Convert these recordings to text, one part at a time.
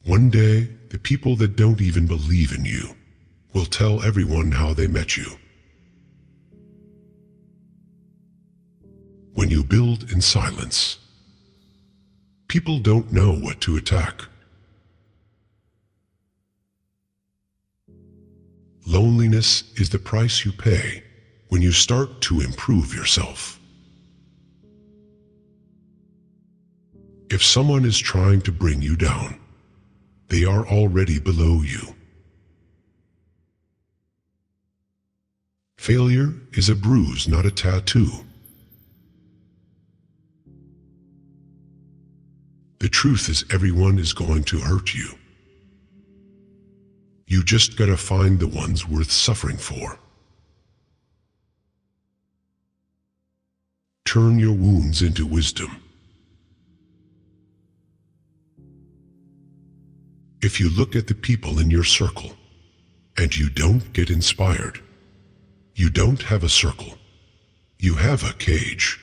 One day, the people that don't even believe in you will tell everyone how they met you. When you build in silence, people don't know what to attack. Loneliness is the price you pay when you start to improve yourself. If someone is trying to bring you down, they are already below you. Failure is a bruise, not a tattoo. The truth is, everyone is going to hurt you. You just gotta find the ones worth suffering for. Turn your wounds into wisdom. If you look at the people in your circle and you don't get inspired, you don't have a circle. You have a cage.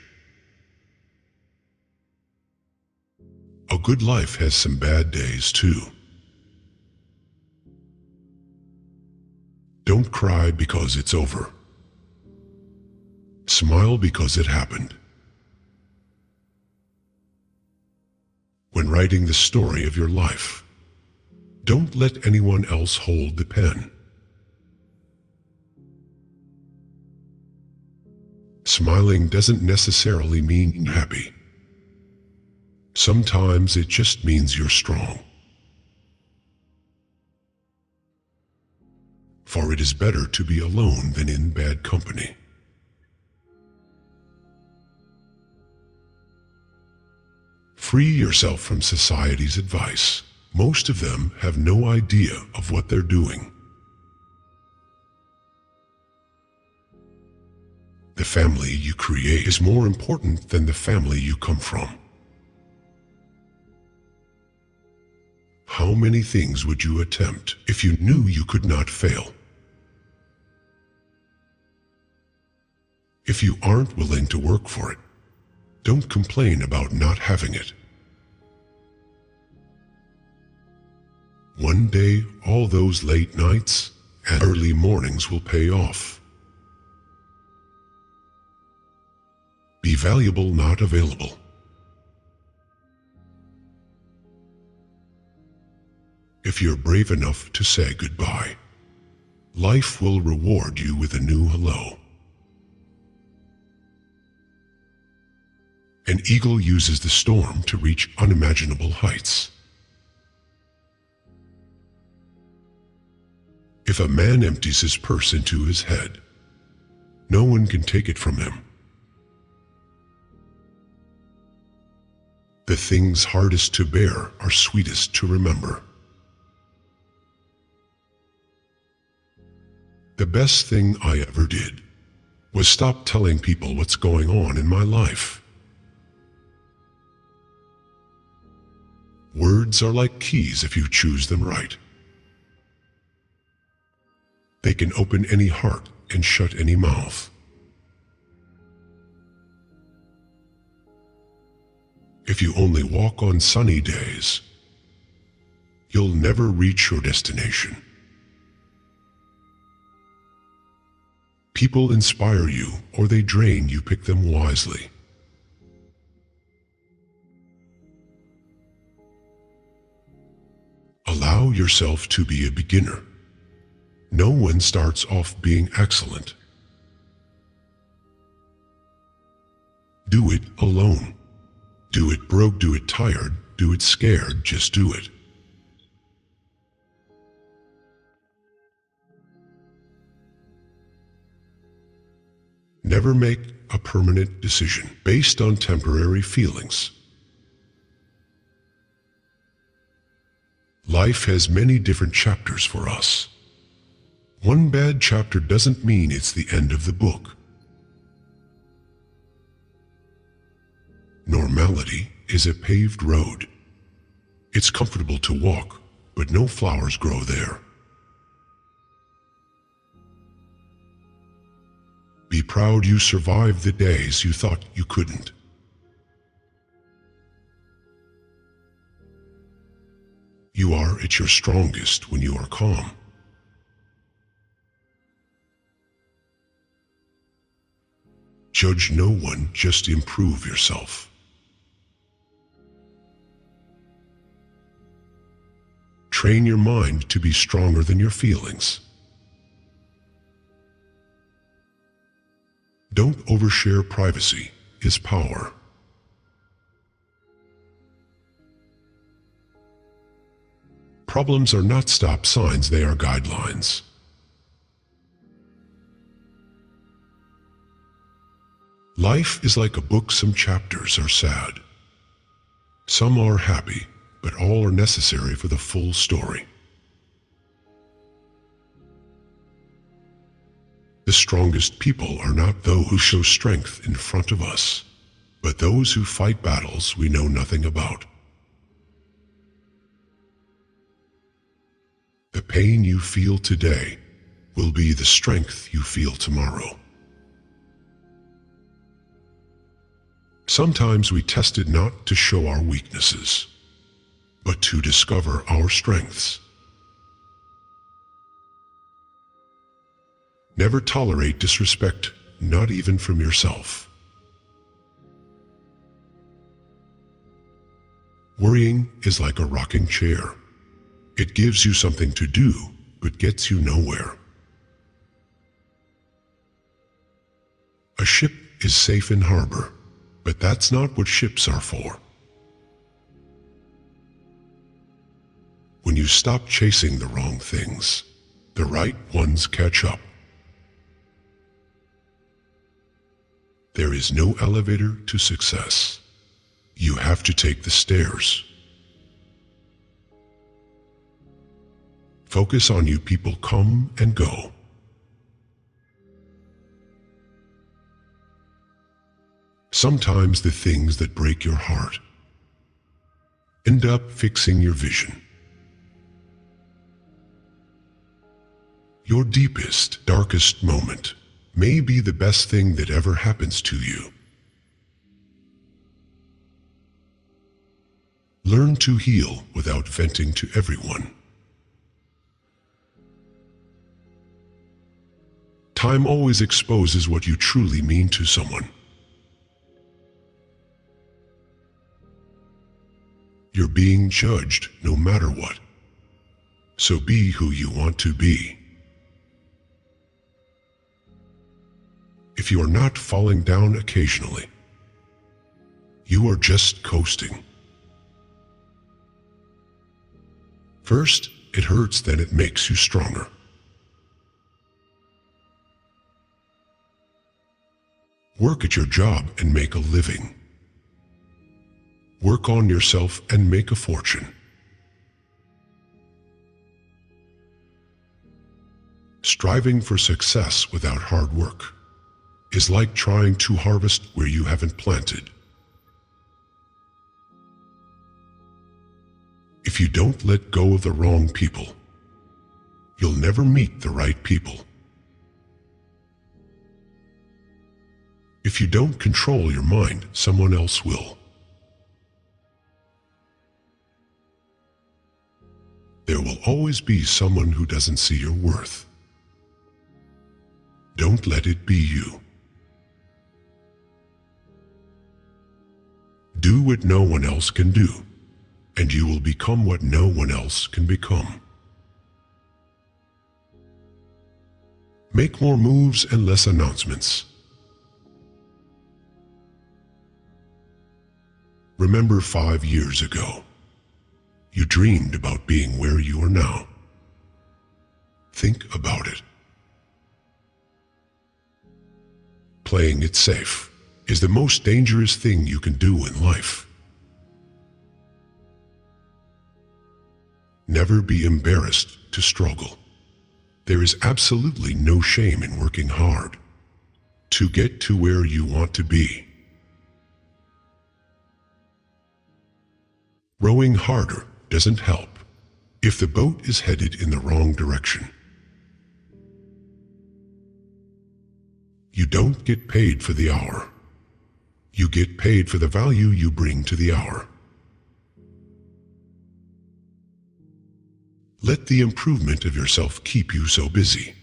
A good life has some bad days too. Don't cry because it's over. Smile because it happened. When writing the story of your life, don't let anyone else hold the pen. Smiling doesn't necessarily mean happy. Sometimes it just means you're strong. For it is better to be alone than in bad company. Free yourself from society's advice. Most of them have no idea of what they're doing. The family you create is more important than the family you come from. How many things would you attempt if you knew you could not fail? If you aren't willing to work for it, don't complain about not having it. One day, all those late nights and early mornings will pay off. Be valuable, not available. If you're brave enough to say goodbye, life will reward you with a new hello. An eagle uses the storm to reach unimaginable heights. If a man empties his purse into his head, no one can take it from him. The things hardest to bear are sweetest to remember. The best thing I ever did was stop telling people what's going on in my life. Words are like keys if you choose them right. They can open any heart and shut any mouth. If you only walk on sunny days, you'll never reach your destination. People inspire you or they drain you. Pick them wisely. Allow yourself to be a beginner. No one starts off being excellent. Do it alone. Do it broke, do it tired, do it scared, just do it. Never make a permanent decision based on temporary feelings. Life has many different chapters for us. One bad chapter doesn't mean it's the end of the book. Normality is a paved road. It's comfortable to walk, but no flowers grow there. Be proud you survived the days you thought you couldn't. You are at your strongest when you are calm. Judge no one, just improve yourself. Train your mind to be stronger than your feelings. Don't overshare. Privacy is power. Problems are not stop signs, they are guidelines. Life is like a book. Some chapters are sad. Some are happy, but all are necessary for the full story. The strongest people are not those who show strength in front of us, but those who fight battles we know nothing about. The pain you feel today will be the strength you feel tomorrow. Sometimes we test it not to show our weaknesses, but to discover our strengths. Never tolerate disrespect, not even from yourself. Worrying is like a rocking chair. It gives you something to do, but gets you nowhere. A ship is safe in harbor, but that's not what ships are for. When you stop chasing the wrong things, the right ones catch up. There is no elevator to success. You have to take the stairs. Focus on you. People come and go. Sometimes the things that break your heart end up fixing your vision. Your deepest, darkest moment may be the best thing that ever happens to you. Learn to heal without venting to everyone. Time always exposes what you truly mean to someone. You're being judged no matter what. So be who you want to be. If you are not falling down occasionally, you are just coasting. First, it hurts, then it makes you stronger. Work at your job and make a living. Work on yourself and make a fortune. Striving for success without hard work is like trying to harvest where you haven't planted. If you don't let go of the wrong people, you'll never meet the right people. If you don't control your mind, someone else will. There will always be someone who doesn't see your worth. Don't let it be you. Do what no one else can do, and you will become what no one else can become. Make more moves and less announcements. Remember 5 years ago, you dreamed about being where you are now. Think about it. Playing it safe is the most dangerous thing you can do in life. Never be embarrassed to struggle. There is absolutely no shame in working hard to get to where you want to be. Rowing harder doesn't help if the boat is headed in the wrong direction. You don't get paid for the hour. You get paid for the value you bring to the hour. Let the improvement of yourself keep you so busy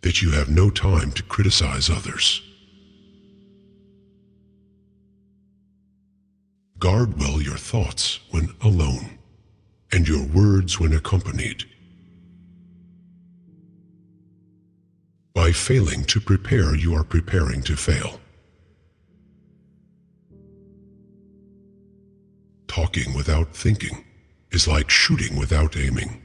that you have no time to criticize others. Guard well your thoughts when alone, and your words when accompanied. By failing to prepare, you are preparing to fail. Talking without thinking is like shooting without aiming.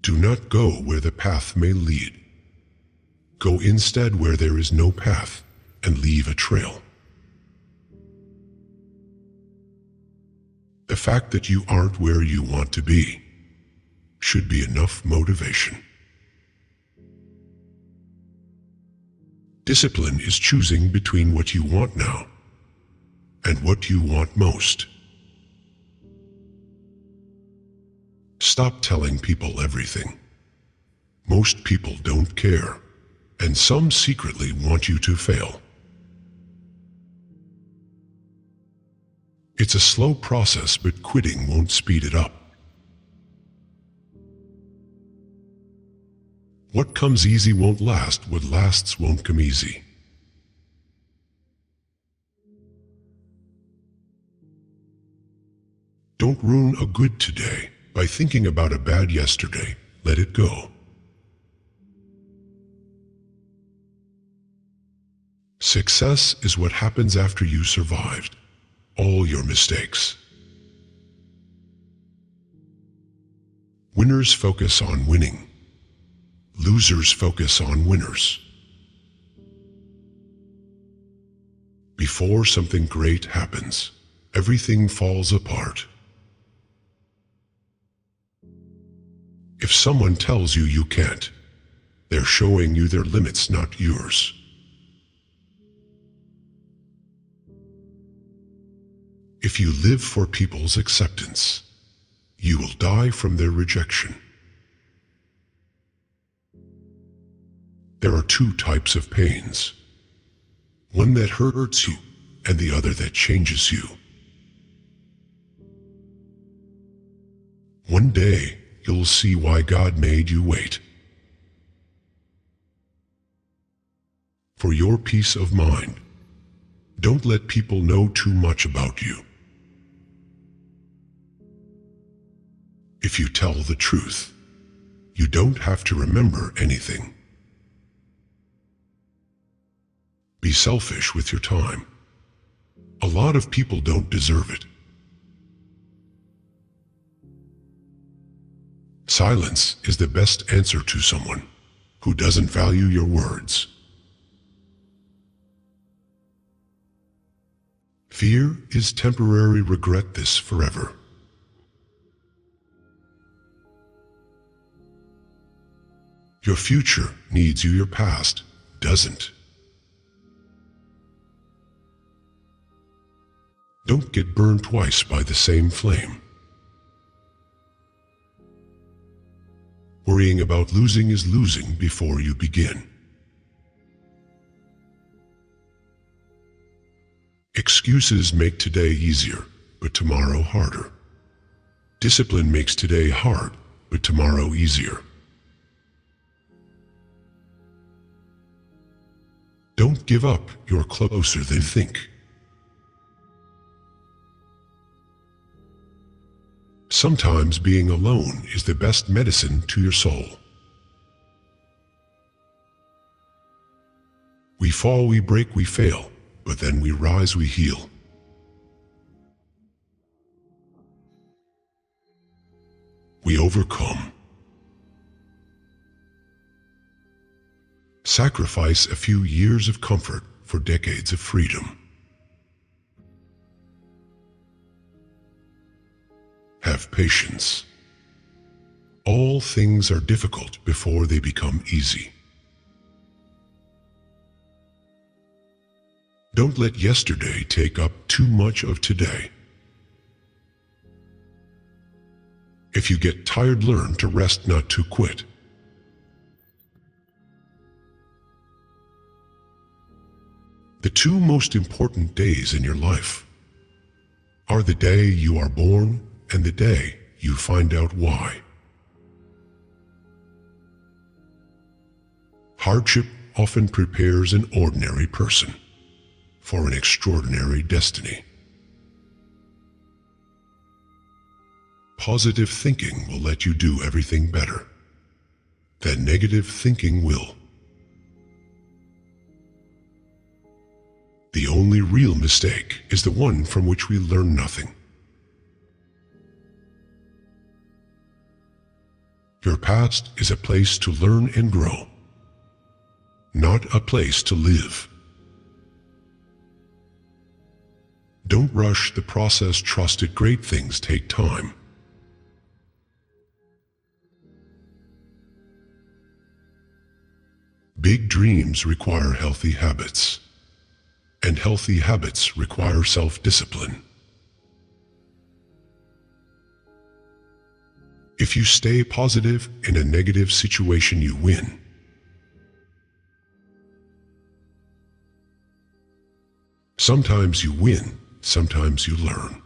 Do not go where the path may lead. Go instead where there is no path and leave a trail. The fact that you aren't where you want to be should be enough motivation. Discipline is choosing between what you want now and what you want most. Stop telling people everything. Most people don't care, and some secretly want you to fail. It's a slow process, but quitting won't speed it up. What comes easy won't last, what lasts won't come easy. Don't ruin a good today by thinking about a bad yesterday. Let it go. Success is what happens after you survived all your mistakes. Winners focus on winning. Losers focus on winners. Before something great happens, everything falls apart. If someone tells you you can't, they're showing you their limits, not yours. If you live for people's acceptance, you will die from their rejection. There are two types of pains, one that hurts you and the other that changes you. One day, you'll see why God made you wait. For your peace of mind, don't let people know too much about you. If you tell the truth, you don't have to remember anything. Be selfish with your time. A lot of people don't deserve it. Silence is the best answer to someone who doesn't value your words. Fear is temporary, regret this forever. Your future needs you, your past doesn't. Don't get burned twice by the same flame. Worrying about losing is losing before you begin. Excuses make today easier, but tomorrow harder. Discipline makes today hard, but tomorrow easier. Don't give up, you're closer than you think. Sometimes being alone is the best medicine to your soul. We fall, we break, we fail, but then we rise, we heal. We overcome. Sacrifice a few years of comfort for decades of freedom. Have patience. All things are difficult before they become easy. Don't let yesterday take up too much of today. If you get tired, learn to rest, not to quit. The two most important days in your life are the day you are born and the day you find out why. Hardship often prepares an ordinary person for an extraordinary destiny. Positive thinking will let you do everything better than negative thinking will. The only real mistake is the one from which we learn nothing. Your past is a place to learn and grow, not a place to live. Don't rush the process. Trust that great things take time. Big dreams require healthy habits, and healthy habits require self-discipline. If you stay positive in a negative situation, you win. Sometimes you win, sometimes you learn.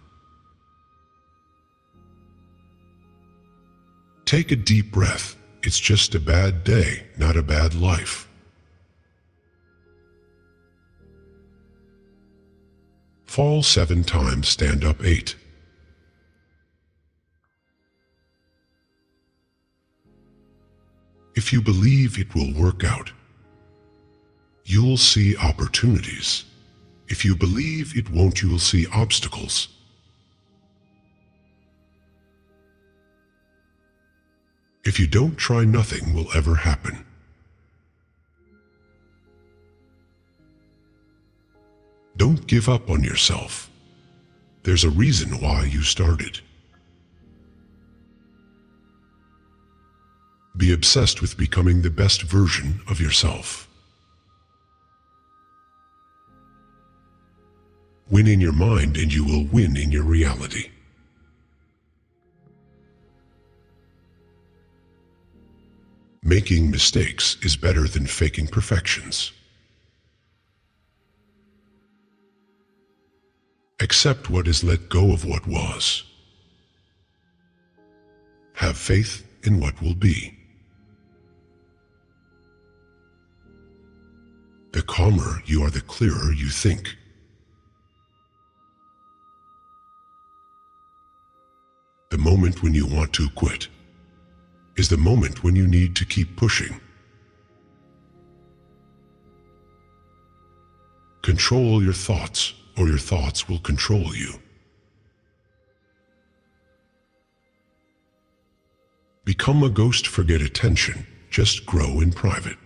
Take a deep breath. It's just a bad day, not a bad life. Fall 7 times, stand up 8. If you believe it will work out, you'll see opportunities. If you believe it won't, you'll see obstacles. If you don't try, nothing will ever happen. Don't give up on yourself. There's a reason why you started. Be obsessed with becoming the best version of yourself. Win in your mind and you will win in your reality. Making mistakes is better than faking perfections. Accept what is, let go of what was. Have faith in what will be. The calmer you are, the clearer you think. The moment when you want to quit is the moment when you need to keep pushing. Control your thoughts, or your thoughts will control you. Become a ghost, forget attention, just grow in private.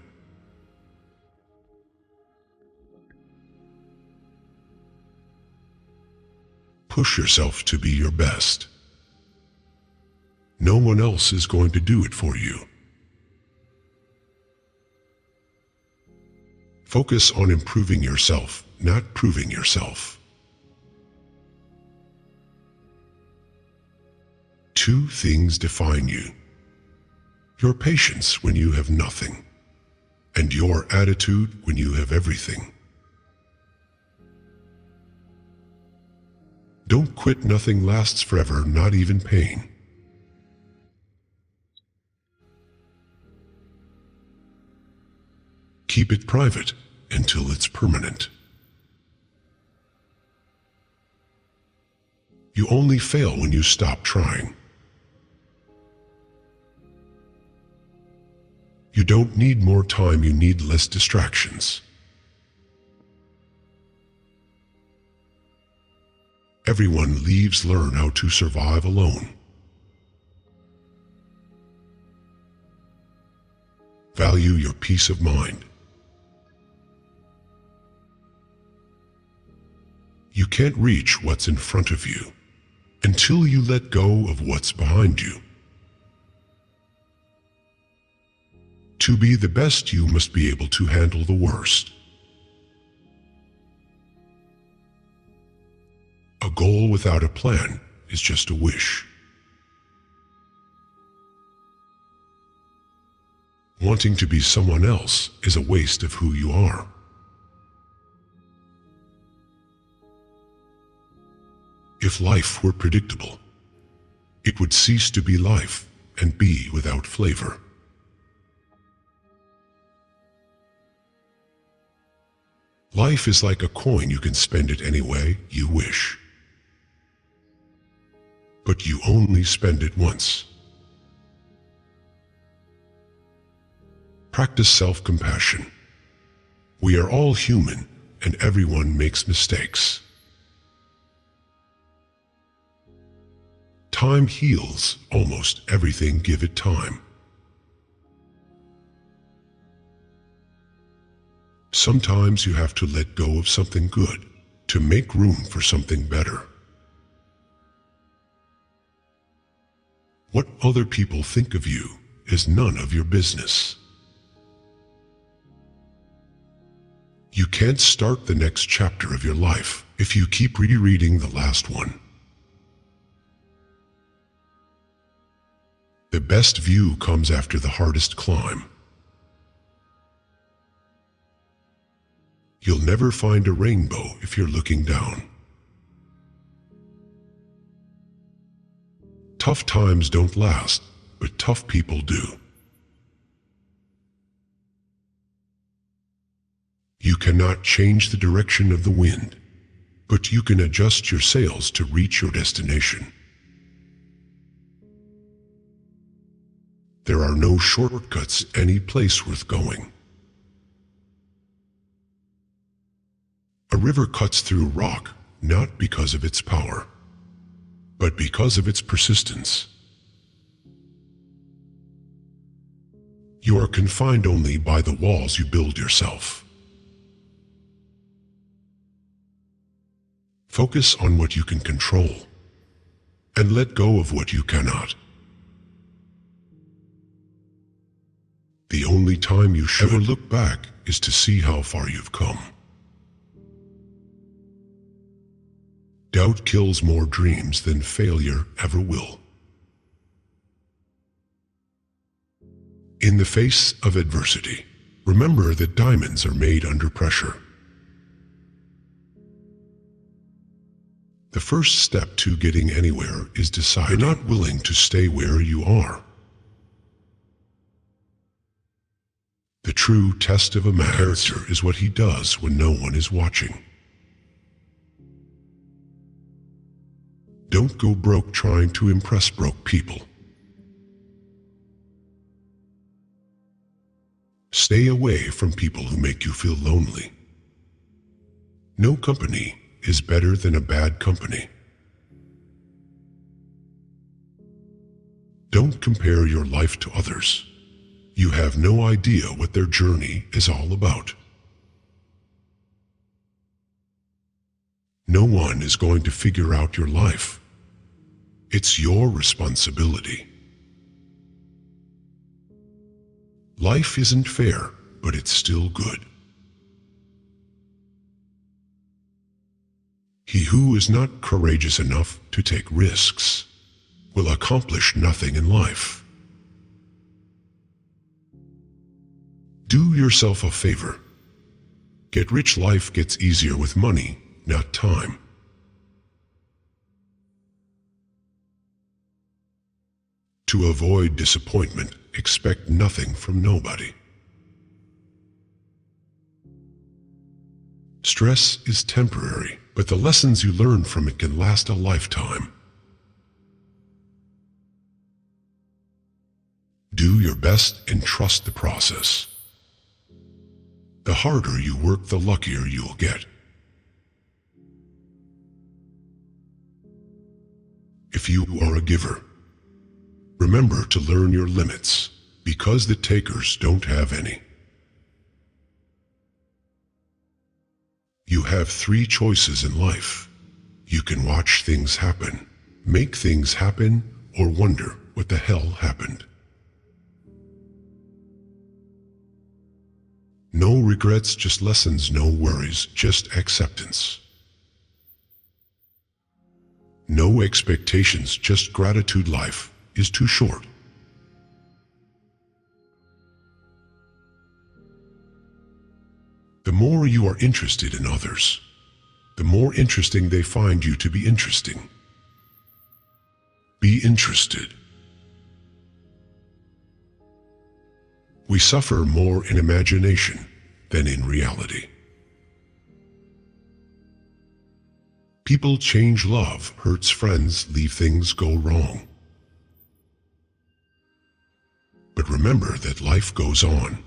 Push yourself to be your best. No one else is going to do it for you. Focus on improving yourself, not proving yourself. 2 things define you: your patience when you have nothing, and your attitude when you have everything. Don't quit, nothing lasts forever, not even pain. Keep it private until it's permanent. You only fail when you stop trying. You don't need more time, you need less distractions. Everyone leaves, learn how to survive alone. Value your peace of mind. You can't reach what's in front of you until you let go of what's behind you. To be the best, you must be able to handle the worst. A goal without a plan is just a wish. Wanting to be someone else is a waste of who you are. If life were predictable, it would cease to be life and be without flavor. Life is like a coin. You can spend it any way you wish, but you only spend it once. Practice self-compassion. We are all human, and everyone makes mistakes. Time heals almost everything. Give it time. Sometimes you have to let go of something good to make room for something better. What other people think of you is none of your business. You can't start the next chapter of your life if you keep rereading the last one. The best view comes after the hardest climb. You'll never find a rainbow if you're looking down. Tough times don't last, but tough people do. You cannot change the direction of the wind, but you can adjust your sails to reach your destination. There are no shortcuts any place worth going. A river cuts through rock not because of its power, but because of its persistence. You are confined only by the walls you build yourself. Focus on what you can control, and let go of what you cannot. The only time you should ever look back is to see how far you've come. Doubt kills more dreams than failure ever will. In the face of adversity, remember that diamonds are made under pressure. The first step to getting anywhere is deciding you're not willing to stay where you are. The true test of a man's character is what he does when no one is watching. Don't go broke trying to impress broke people. Stay away from people who make you feel lonely. No company is better than a bad company. Don't compare your life to others. You have no idea what their journey is all about. No one is going to figure out your life. It's your responsibility. Life isn't fair, but it's still good. He who is not courageous enough to take risks will accomplish nothing in life. Do yourself a favor. Get rich. Life gets easier with money, not time. To avoid disappointment, expect nothing from nobody. Stress is temporary, but the lessons you learn from it can last a lifetime. Do your best and trust the process. The harder you work, the luckier you'll get. If you are a giver, remember to learn your limits, because the takers don't have any. You have 3 choices in life. You can watch things happen, make things happen, or wonder what the hell happened. No regrets, just lessons, no worries, just acceptance. No expectations, just gratitude. Life is too short. The more you are interested in others, the more interesting they find you to be interesting. Be interested. We suffer more in imagination than in reality. People change, love hurts, friends leave, things go wrong. But remember that life goes on.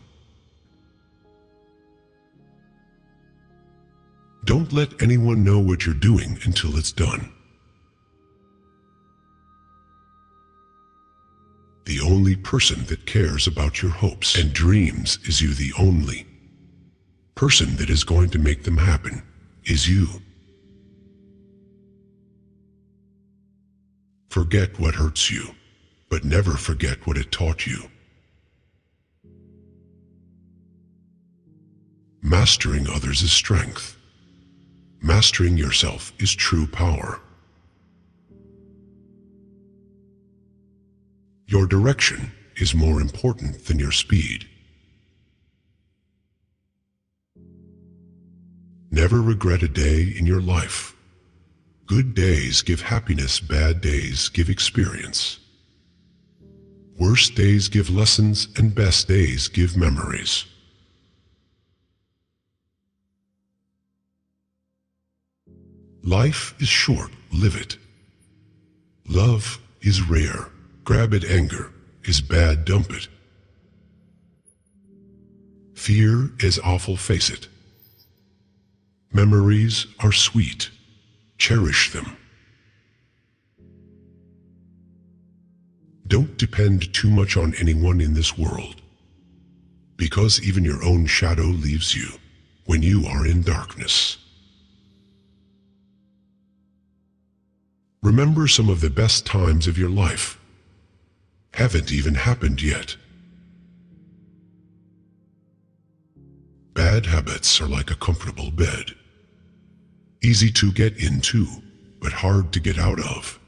Don't let anyone know what you're doing until it's done. The only person that cares about your hopes and dreams is you. The only person that is going to make them happen is you. Forget what hurts you, but never forget what it taught you. Mastering others is strength. Mastering yourself is true power. Your direction is more important than your speed. Never regret a day in your life. Good days give happiness, bad days give experience. Worst days give lessons, and best days give memories. Life is short, live it. Love is rare, grab it. Anger is bad, dump it. Fear is awful, face it. Memories are sweet, cherish them. Don't depend too much on anyone in this world, because even your own shadow leaves you when you are in darkness. Remember, some of the best times of your life haven't even happened yet. Bad habits are like a comfortable bed. Easy to get into, but hard to get out of.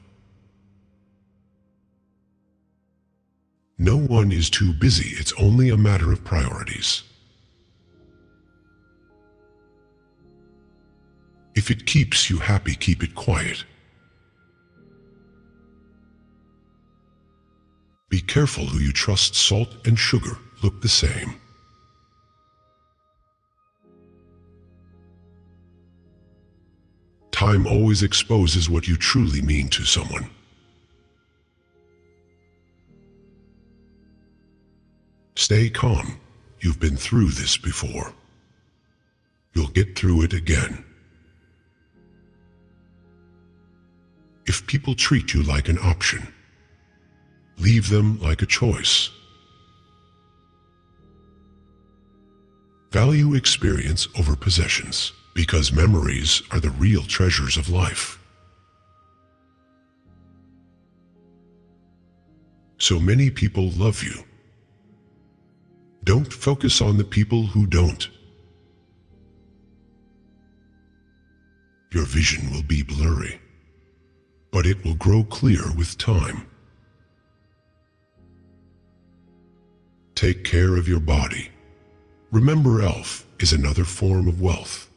No one is too busy, it's only a matter of priorities. If it keeps you happy, keep it quiet. Be careful who you trust. Salt and sugar look the same. Time always exposes what you truly mean to someone. Stay calm. You've been through this before. You'll get through it again. If people treat you like an option, leave them like a choice. Value experience over possessions, because memories are the real treasures of life. So many people love you. Don't focus on the people who don't. Your vision will be blurry, but it will grow clear with time. Take care of your body. Remember, health is another form of wealth.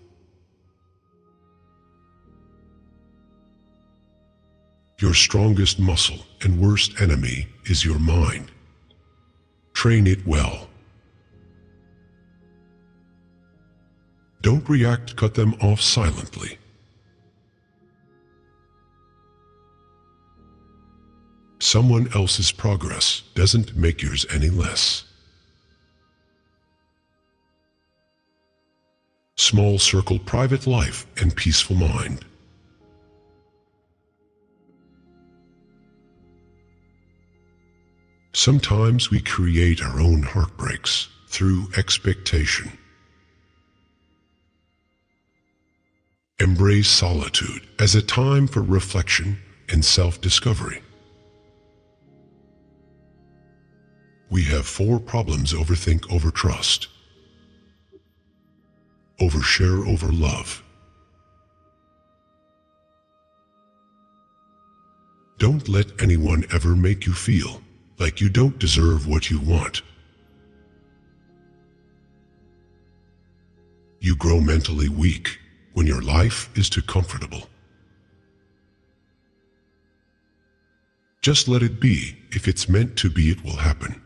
Your strongest muscle and worst enemy is your mind. Train it well. Don't react, cut them off silently. Someone else's progress doesn't make yours any less. Small circle, private life, and peaceful mind. Sometimes we create our own heartbreaks through expectation. Embrace solitude as a time for reflection and self-discovery. We have 4 problems: overthink, overtrust, overshare, overlove. Don't let anyone ever make you feel like you don't deserve what you want. You grow mentally weak when your life is too comfortable. Just let it be. If it's meant to be, it will happen.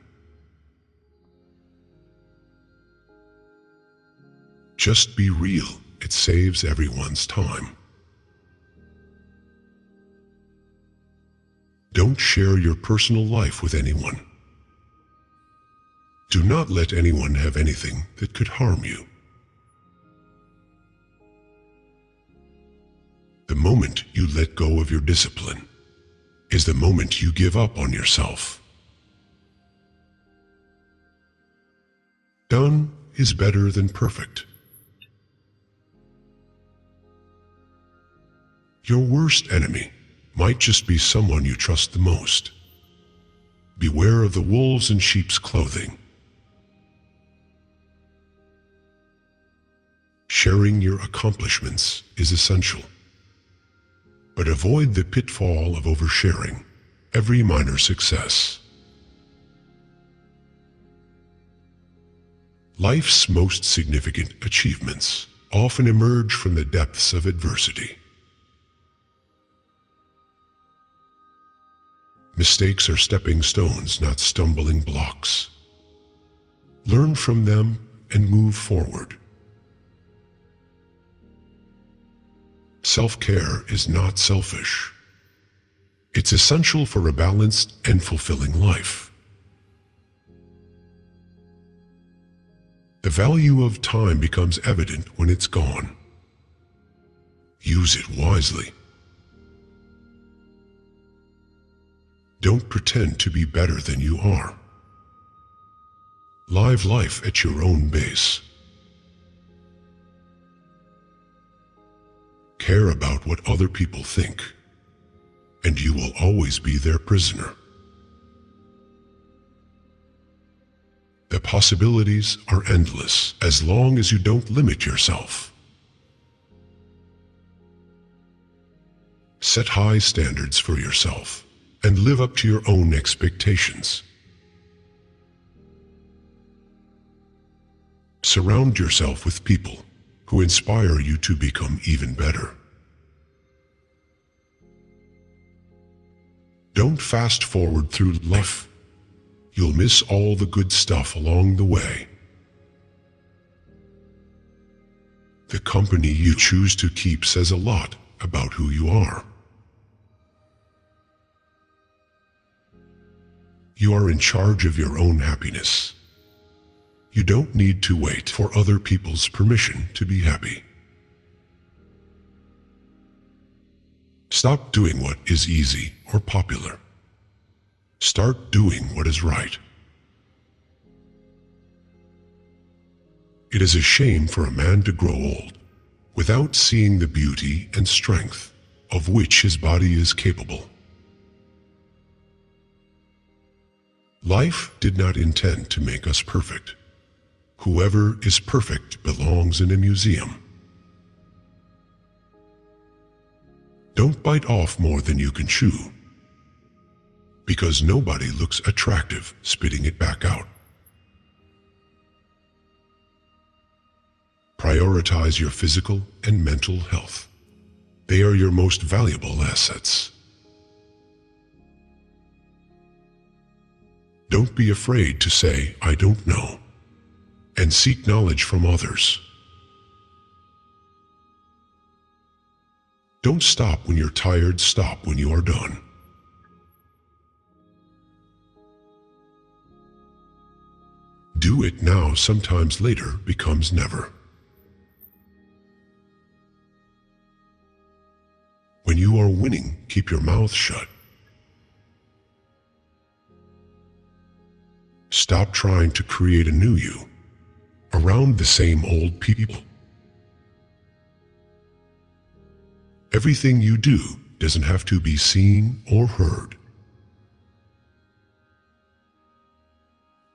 Just be real. It saves everyone's time. Don't share your personal life with anyone. Do not let anyone have anything that could harm you. The moment you let go of your discipline is the moment you give up on yourself. Done is better than perfect. Your worst enemy might just be someone you trust the most. Beware of the wolves in sheep's clothing. Sharing your accomplishments is essential, but avoid the pitfall of oversharing every minor success. Life's most significant achievements often emerge from the depths of adversity. Mistakes are stepping stones, not stumbling blocks. Learn from them and move forward. Self-care is not selfish. It's essential for a balanced and fulfilling life. The value of time becomes evident when it's gone. Use it wisely. Don't pretend to be better than you are. Live life at your own pace. Care about what other people think, and you will always be their prisoner. The possibilities are endless as long as you don't limit yourself. Set high standards for yourself and live up to your own expectations. Surround yourself with people who inspire you to become even better. Don't fast forward through life. You'll miss all the good stuff along the way. The company you choose to keep says a lot about who you are. You are in charge of your own happiness. You don't need to wait for other people's permission to be happy. Stop doing what is easy or popular. Start doing what is right. It is a shame for a man to grow old without seeing the beauty and strength of which his body is capable. Life did not intend to make us perfect. Whoever is perfect belongs in a museum. Don't bite off more than you can chew, because nobody looks attractive spitting it back out. Prioritize your physical and mental health. They are your most valuable assets. Don't be afraid to say, "I don't know," and seek knowledge from others. Don't stop when you're tired, stop when you are done. Do it now, sometimes later becomes never. When you are winning, keep your mouth shut. Stop trying to create a new you around the same old people. Everything you do doesn't have to be seen or heard.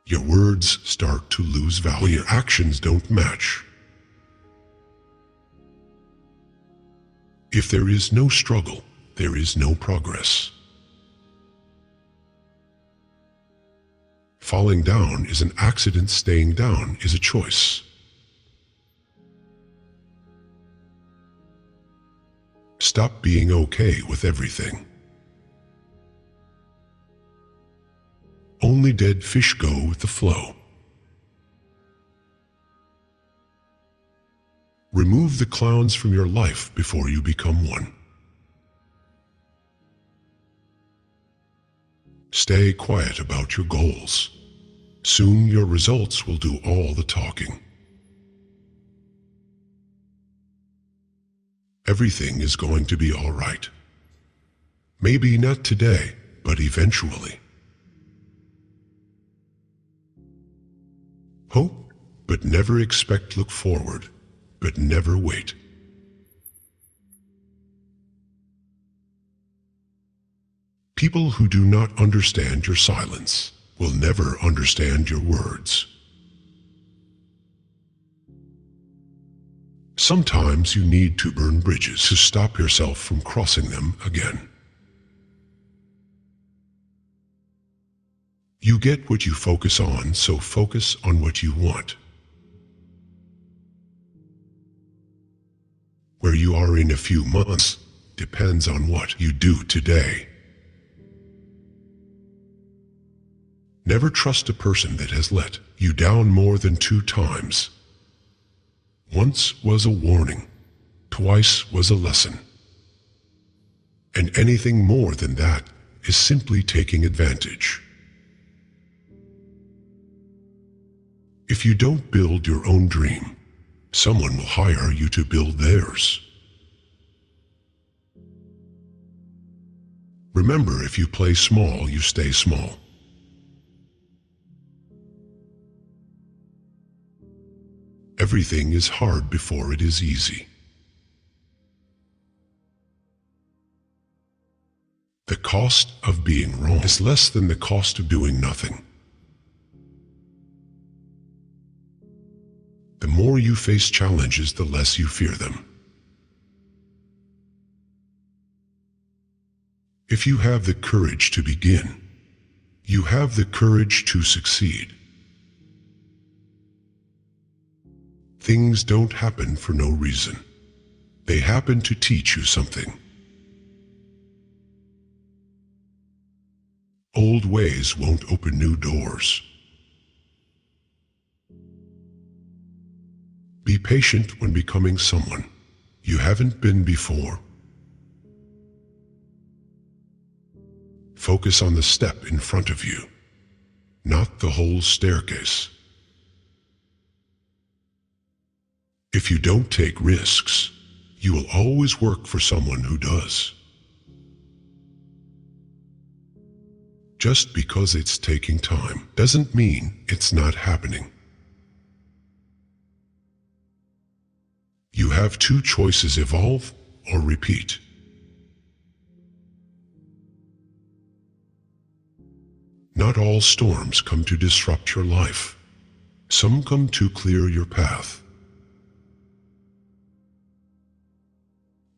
Your words start to lose value when your actions don't match. If there is no struggle, there is no progress. Falling down is an accident, staying down is a choice. Stop being okay with everything. Only dead fish go with the flow. Remove the clowns from your life before you become one. Stay quiet about your goals. Soon your results will do all the talking. Everything is going to be all right. Maybe not today, but eventually. Hope, but never expect. Look forward, but never wait. People who do not understand your silence will never understand your words. Sometimes you need to burn bridges to stop yourself from crossing them again. You get what you focus on, so focus on what you want. Where you are in a few months depends on what you do today. Never trust a person that has let you down more than 2 times. Once was a warning, twice was a lesson. And anything more than that is simply taking advantage. If you don't build your own dream, someone will hire you to build theirs. Remember, if you play small, you stay small. Everything is hard before it is easy. The cost of being wrong is less than the cost of doing nothing. The more you face challenges, the less you fear them. If you have the courage to begin, you have the courage to succeed. Things don't happen for no reason. They happen to teach you something. Old ways won't open new doors. Be patient when becoming someone you haven't been before. Focus on the step in front of you, not the whole staircase. If you don't take risks, you will always work for someone who does. Just because it's taking time doesn't mean it's not happening. You have 2 choices: evolve or repeat. Not all storms come to disrupt your life. Some come to clear your path.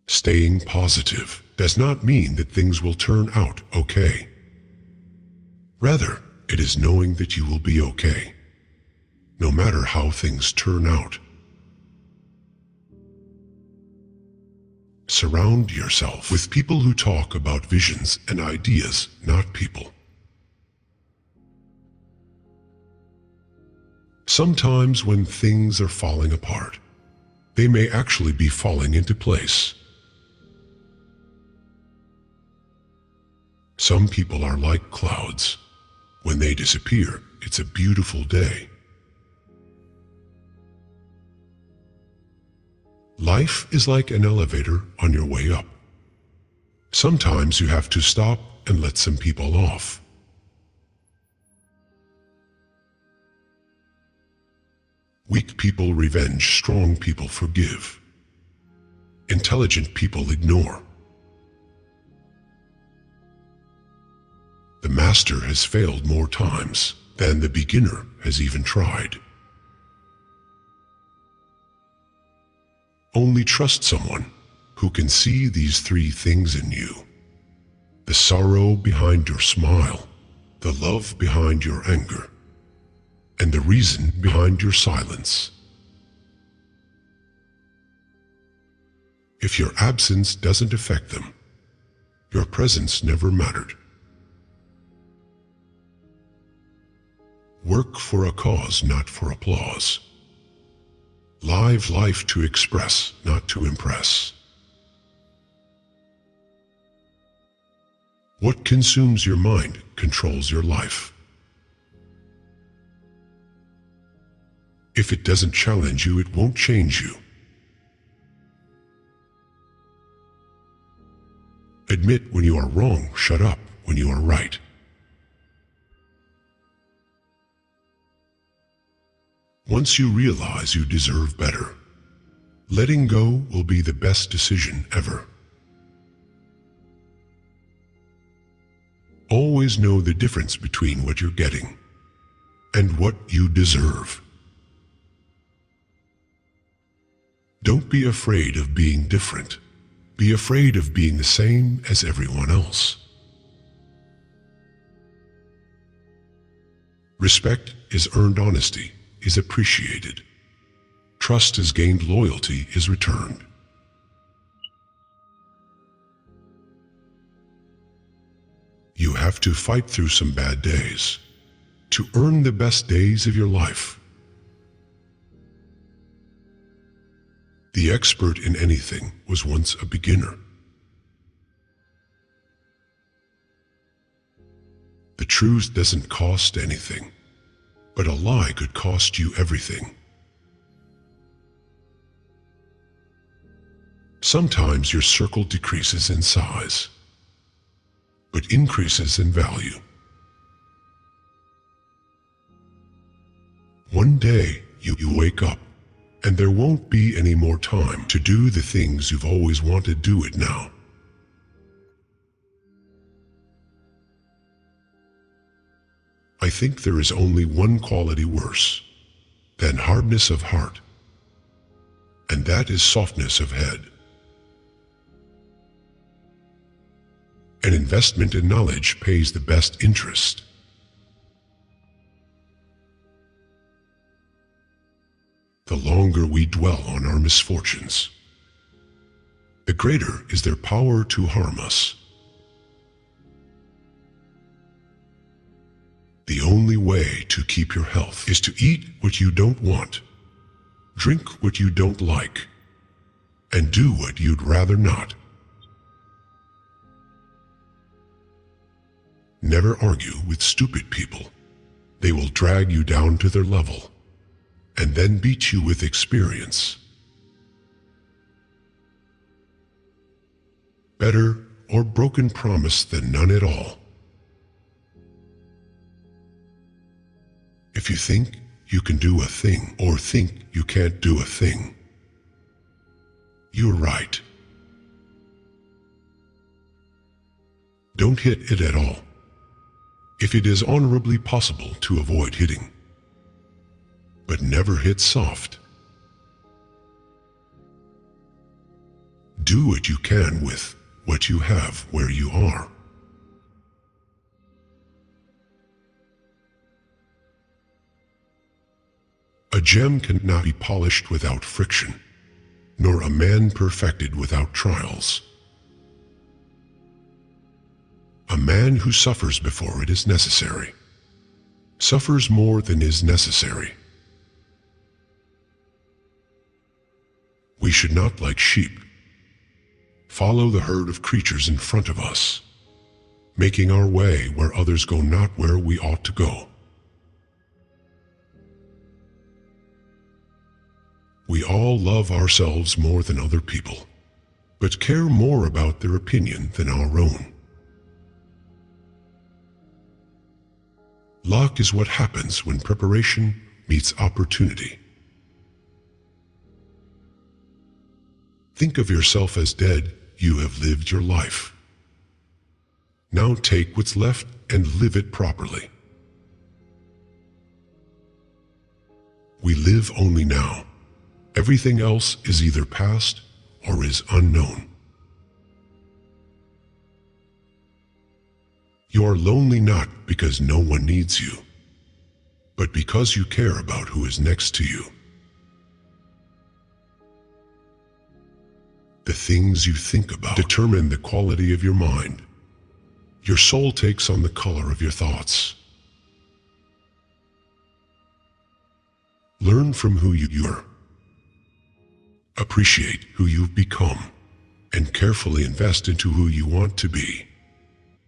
Staying positive does not mean that things will turn out okay. Rather, it is knowing that you will be okay, no matter how things turn out. Surround yourself with people who talk about visions and ideas, not people. Sometimes when things are falling apart, they may actually be falling into place. Some people are like clouds. When they disappear, it's a beautiful day. Life is like an elevator on your way up. Sometimes you have to stop and let some people off. Weak people revenge, strong people forgive. Intelligent people ignore. The master has failed more times than the beginner has even tried. Only trust someone who can see these 3 things in you: the sorrow behind your smile, the love behind your anger, and the reason behind your silence. If your absence doesn't affect them, your presence never mattered. Work for a cause, not for applause. Live life to express, not to impress. What consumes your mind controls your life. If it doesn't challenge you, it won't change you. Admit when you are wrong, shut up when you are right. Once you realize you deserve better, letting go will be the best decision ever. Always know the difference between what you're getting and what you deserve. Don't be afraid of being different. Be afraid of being the same as everyone else. Respect is earned, honesty is appreciated. Trust is gained, loyalty is returned. You have to fight through some bad days to earn the best days of your life. The expert in anything was once a beginner. The truth doesn't cost anything, but a lie could cost you everything. Sometimes your circle decreases in size, but increases in value. One day you wake up, and there won't be any more time to do the things you've always wanted. Do it now. I think there is only one quality worse than hardness of heart, and that is softness of head. An investment in knowledge pays the best interest. The longer we dwell on our misfortunes, the greater is their power to harm us. The only way to keep your health is to eat what you don't want, drink what you don't like, and do what you'd rather not. Never argue with stupid people. They will drag you down to their level and then beat you with experience. Better or broken promise than none at all. If you think you can do a thing or think you can't do a thing, you're right. Don't hit it at all. If it is honorably possible to avoid hitting, but never hit soft. Do what you can with what you have where you are. A gem cannot be polished without friction, nor a man perfected without trials. A man who suffers before it is necessary suffers more than is necessary. We should not, like sheep, follow the herd of creatures in front of us, making our way where others go, not where we ought to go. We all love ourselves more than other people, but care more about their opinion than our own. Luck is what happens when preparation meets opportunity. Think of yourself as dead. You have lived your life. Now take what's left and live it properly. We live only now. Everything else is either past or is unknown. You are lonely not because no one needs you, but because you care about who is next to you. The things you think about determine the quality of your mind. Your soul takes on the color of your thoughts. Learn from who you are. Appreciate who you've become, and carefully invest into who you want to be.